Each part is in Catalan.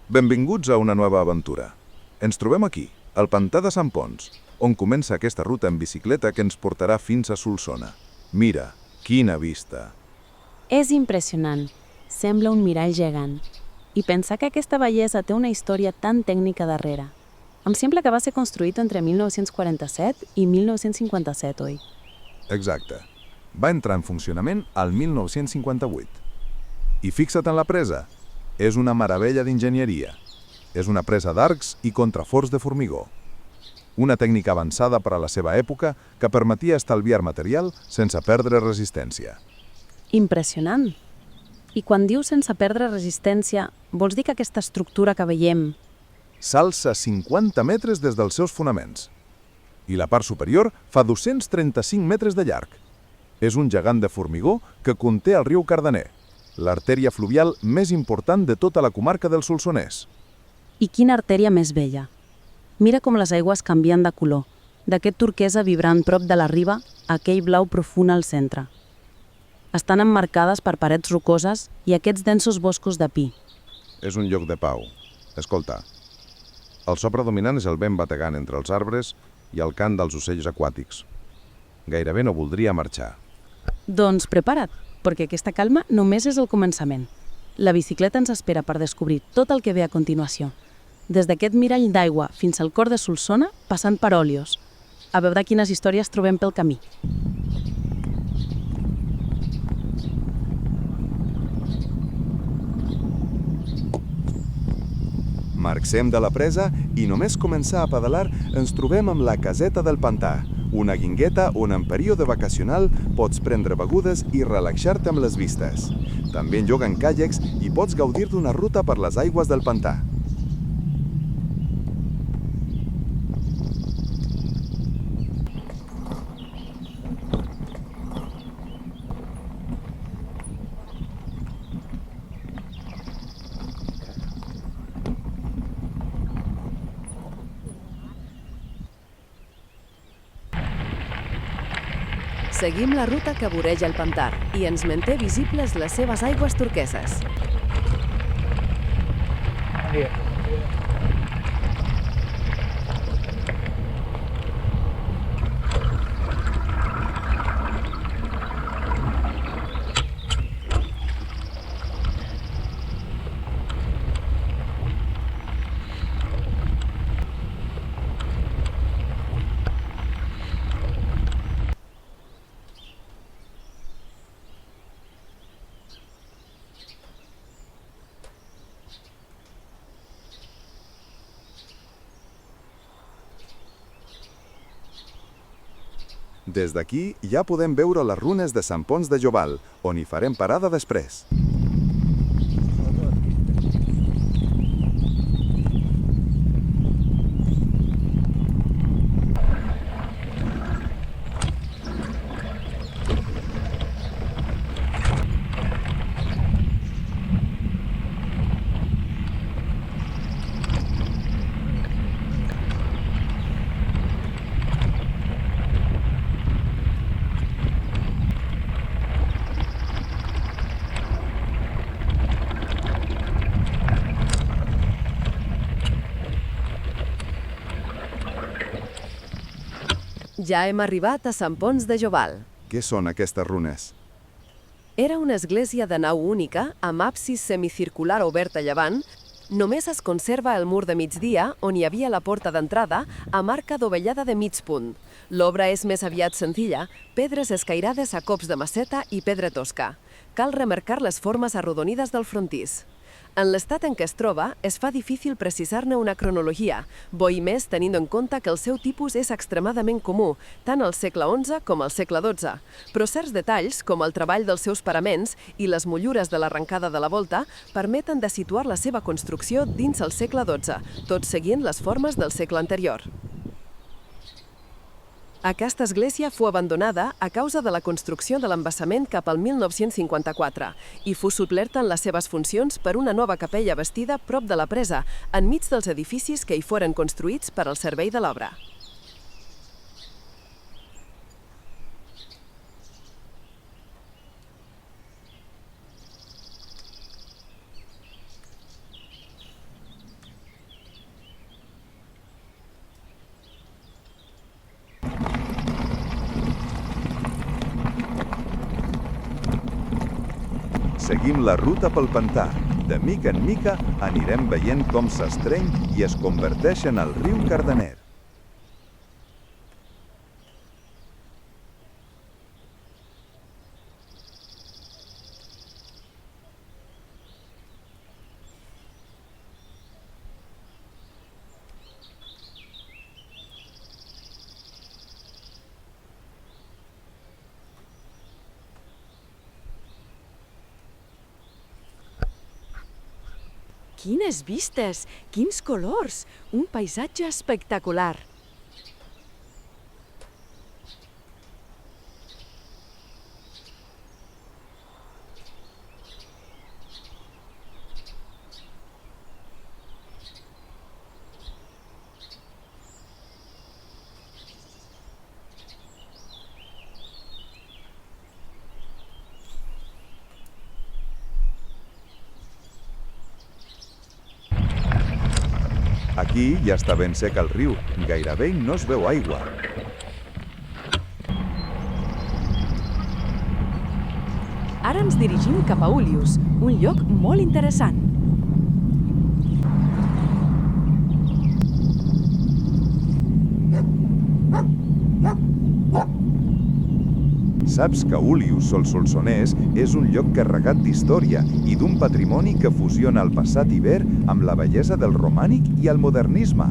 Benvinguts a una nova aventura. Ens trobem aquí, al pantà de Sant Ponç, on comença aquesta ruta en bicicleta que ens portarà fins a Solsona. Mira, quina vista! És impressionant. Sembla un mirall gegant. I pensar que aquesta bellesa té una història tan tècnica darrere. Em sembla que va ser construït entre 1947 i 1957, oi? Exacte. Va entrar en funcionament al 1958. I fixa't en la presa. És una meravella d'enginyeria. És una presa d'arcs i contraforts de formigó. Una tècnica avançada per a la seva època que permetia estalviar material sense perdre resistència. Impressionant. I quan dius sense perdre resistència, vols dir que aquesta estructura que veiem... S'alça 50 metres des dels seus fonaments. I la part superior fa 235 metres de llarg. És un gegant de formigó que conté el riu Cardener, l'artèria fluvial més important de tota la comarca del Solsonès. I quina artèria més bella. Mira com les aigües canvien de color, d'aquest turquesa vibrant prop de la riba a aquell blau profund al centre. Estan emmarcades per parets rocoses i aquests densos boscos de pi. És un lloc de pau. Escolta, el so predominant és el vent bategant entre els arbres i el cant dels ocells aquàtics. Gairebé no voldria marxar. Doncs prepara't, perquè aquesta calma només és el començament. La bicicleta ens espera per descobrir tot el que ve a continuació. Des d'aquest mirall d'aigua fins al cor de Solsona, passant per Òlios. A veure quines històries trobem pel camí. Marxem de la presa i només començar a pedalar ens trobem amb la Caseta del Pantà, una guingueta on en període vacacional pots prendre begudes i relaxar-te amb les vistes. També en lloguen caiacs i pots gaudir d'una ruta per les aigües del pantà. Seguim la ruta que voreja el pantà i ens manté visibles les seves aigües turqueses. Des d'aquí ja podem veure les runes de Sant Ponç de Joval, on hi farem parada després. Ja hem arribat a Sant Ponç de Joval. Què són aquestes runes? Era una església de nau única, amb absis semicircular obert a llevant. Només es conserva el mur de migdia, on hi havia la porta d'entrada, amb arca dovellada de mig punt. L'obra és més aviat senzilla, pedres escairades a cops de maceta i pedra tosca. Cal remarcar les formes arrodonides del frontis. En l'estat en què es troba, es fa difícil precisar-ne una cronologia, bo i més tenint en compte que el seu tipus és extremadament comú, tant al segle XI com al segle XII. Però certs detalls, com el treball dels seus paraments i les motllures de l'arrencada de la volta, permeten de situar la seva construcció dins el segle XII, tot seguint les formes del segle anterior. Aquesta església fou abandonada a causa de la construcció de l'embassament cap al 1954 i fou suplerta en les seves funcions per una nova capella bastida prop de la presa, enmig dels edificis que hi foren construïts per al servei de l'obra. Seguim la ruta pel pantà. De mica en mica anirem veient com s'estreny i es converteix en el riu Cardener. Quines vistes! Quins colors! Un paisatge espectacular! Aquí ja està ben sec el riu, gairebé no es veu aigua. Ara ens dirigim cap a Ulius, un lloc molt interessant. Saps que Ulius Solsonès és un lloc carregat d'història i d'un patrimoni que fusiona el passat iber amb la bellesa del romànic i el modernisme.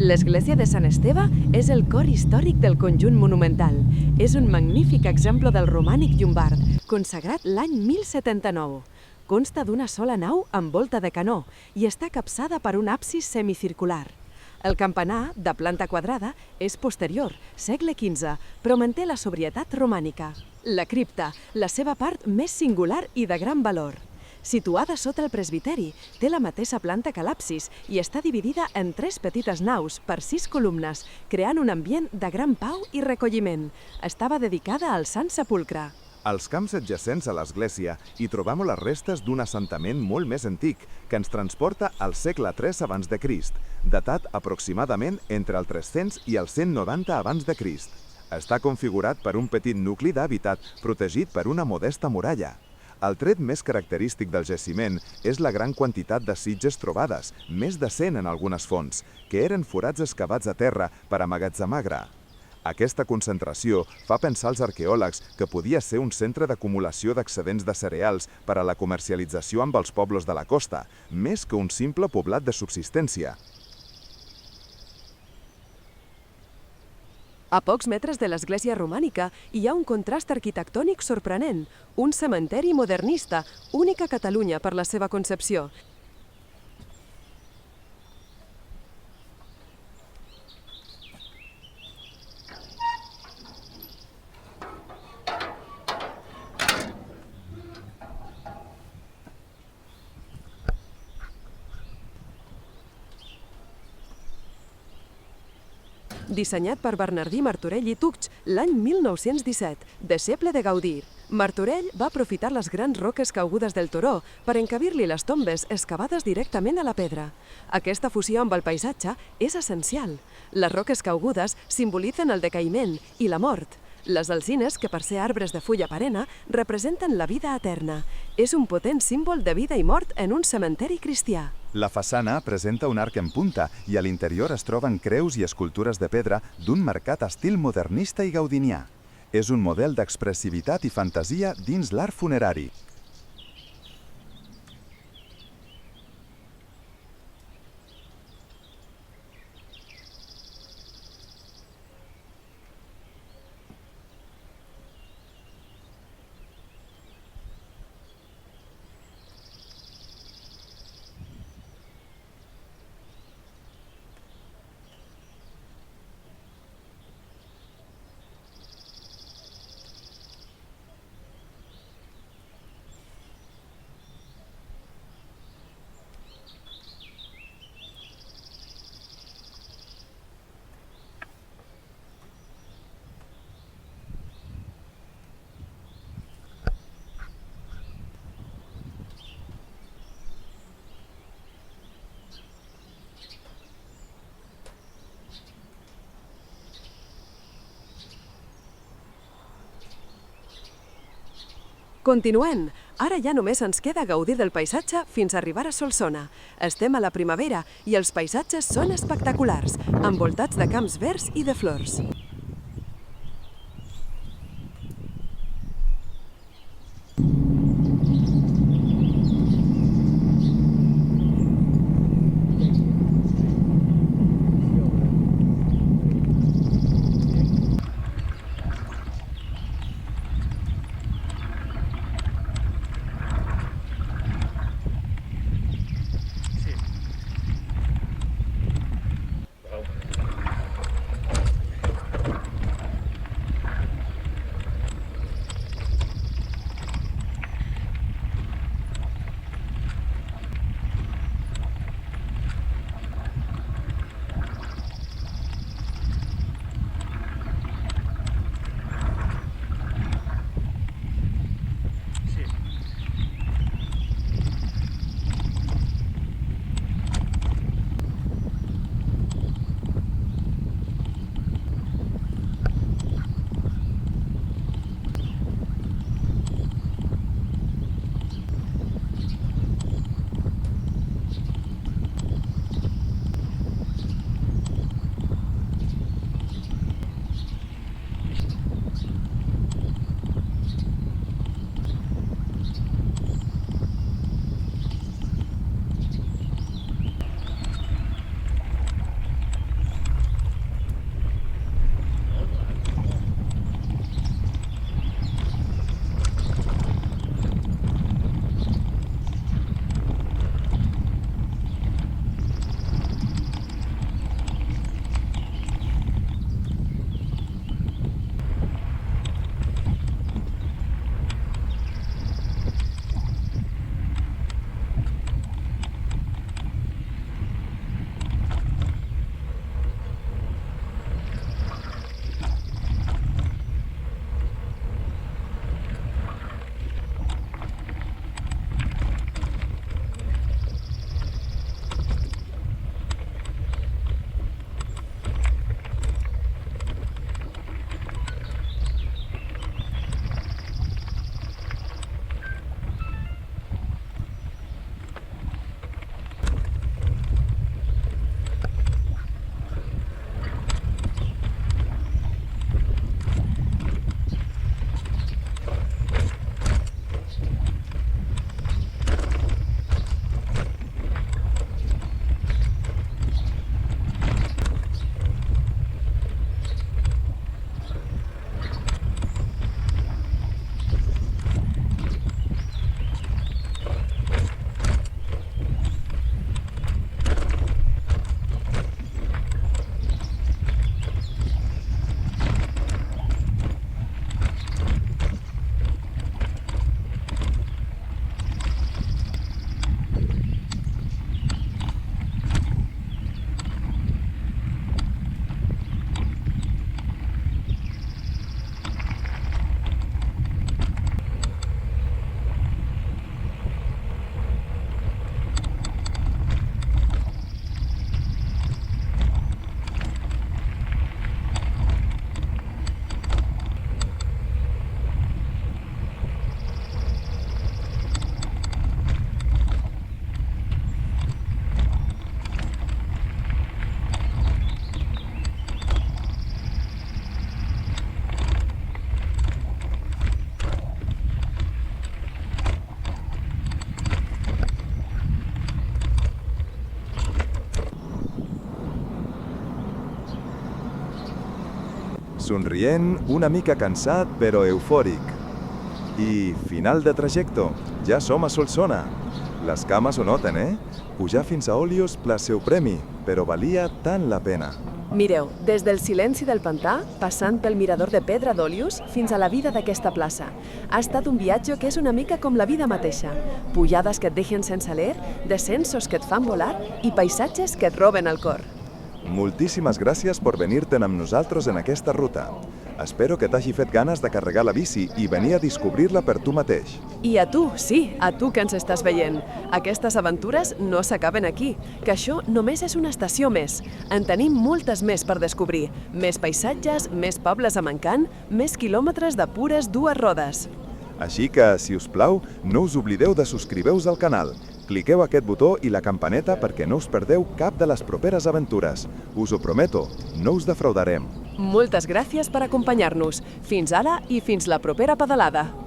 L'església de Sant Esteve és el cor històric del conjunt monumental. És un magnífic exemple del romànic llombard, consagrat l'any 1079. Consta d'una sola nau amb volta de canó i està capçada per un absis semicircular. El campanar, de planta quadrada, és posterior, segle XV, però manté la sobrietat romànica. La cripta, la seva part més singular i de gran valor. Situada sota el presbiteri, té la mateixa planta que l'absis i està dividida en 3 petites naus per 6 columnes, creant un ambient de gran pau i recolliment. Estava dedicada al Sant Sepulcre. Als camps adjacents a l'església hi trobam les restes d'un assentament molt més antic, que ens transporta al segle III abans de Crist, datat aproximadament entre el 300 i el 190 abans de Crist. Està configurat per un petit nucli d'hàbitat protegit per una modesta muralla. El tret més característic del jaciment és la gran quantitat de sitges trobades, més de 100 en algunes fonts, que eren forats excavats a terra per emmagatzemar gra. Aquesta concentració fa pensar als arqueòlegs que podia ser un centre d'acumulació d'excedents de cereals per a la comercialització amb els pobles de la costa, més que un simple poblat de subsistència. A pocs metres de l'església romànica hi ha un contrast arquitectònic sorprenent, un cementeri modernista, únic a Catalunya per la seva concepció. Dissenyat per Bernardí Martorell i Tuch l'any 1917, deixeble de Gaudí. Martorell va aprofitar les grans roques caigudes del turó per encabir-li les tombes excavades directament a la pedra. Aquesta fusió amb el paisatge és essencial. Les roques caigudes simbolitzen el decaïment i la mort. Les alzines, que per ser arbres de fulla perenne, representen la vida eterna. És un potent símbol de vida i mort en un cementeri cristià. La façana presenta un arc en punta i a l'interior es troben creus i escultures de pedra d'un marcat estil modernista i gaudinià. És un model d'expressivitat i fantasia dins l'art funerari. Continuem! Ara ja només ens queda gaudir del paisatge fins a arribar a Solsona. Estem a la primavera i els paisatges són espectaculars, envoltats de camps verds i de flors. Somrient, una mica cansat però eufòric. I final de trajecte, ja som a Solsona. Les cames ho noten, Pujar fins a Òlios pla seu premi, però valia tant la pena. Mireu, des del silenci del pantà, passant pel mirador de pedra d'Òlios fins a la vida d'aquesta plaça. Ha estat un viatge que és una mica com la vida mateixa. Pujades que et deixen sense aler, descensos que et fan volar i paisatges que et roben el cor. Moltíssimes gràcies per venir-te'n amb nosaltres en aquesta ruta. Espero que t'hagi fet ganes de carregar la bici i venir a descobrir-la per tu mateix. I a tu, sí, a tu que ens estàs veient. Aquestes aventures no s'acaben aquí, que això només és una estació més. En tenim moltes més per descobrir. Més paisatges, més pobles a Mancant, més quilòmetres de pures dues rodes. Així que, si us plau, no us oblideu de subscriure-us al canal. Cliqueu aquest botó i la campaneta perquè no us perdeu cap de les properes aventures. Us ho prometo, no us defraudarem. Moltes gràcies per acompanyar-nos. Fins ara i fins la propera pedalada.